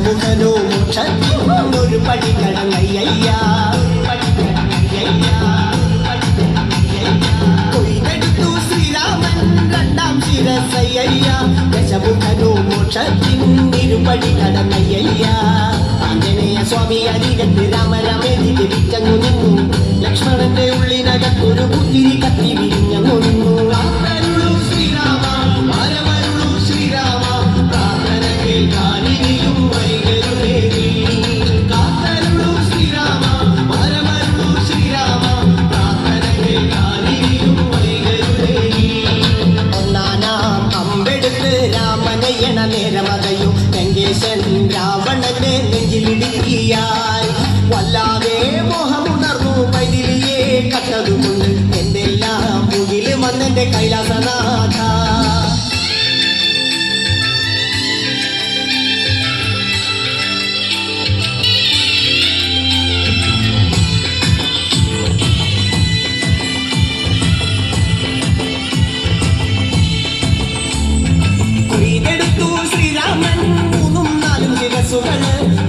ദശമുഖനോ മോക്ഷത്തിനൊരു പടി കടന്നയ്യ കൊയ്തെടുത്തു ശ്രീരാമൻ രണ്ടാം ശിരസയ്യ ദശമുഖനോ മോക്ഷത്തിനിരുപടി കടന്നയ്യ ആഞ്ജനേയ സ്വാമി അരികത്ത് രാമരാമേതി ജപിച്ചങ്ങു നിന്നു ലക്ഷ്മണന്റെ ഉള്ളിനകത്തൊരു പുത്തിരി കത്തി വിരിഞ്ഞങ്ങു നിന്നു നേരമതയോ ലങ്കേശൻ രാവണന്റെ നെഞ്ചിലിടുക്കിയായി വല്ലാതെ മോഹമുണർന്നു മൈഥിലിയെ കണ്ടതുകൊണ്ട് എന്തെല്ലാം മുകില് വന്നെന്റെ കൈലാസനാഥ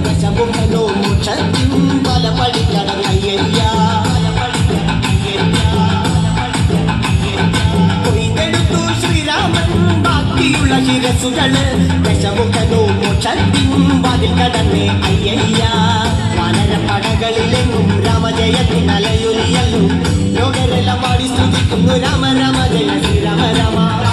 ദശമുഖനോ മോക്ഷത്തിൻ പല പടി കടന്നയ്യ കൊയ്തെടുത്തു ശ്രീരാമൻ ബാക്കിയുള്ള ശിരസുകള് ദശമുഖനോ മോക്ഷത്തിൻ വാതിൽ കടന്നേ അയ്യയ്യ വാനരപ്പടകളിലെങ്ങും രാമജയത്തിനലയൊലിയല്ലോ ലോകരെല്ലാം പാടി സ്തുതിക്കുന്നു രാമ രാമ ജയ ശ്രീരാമ രാമ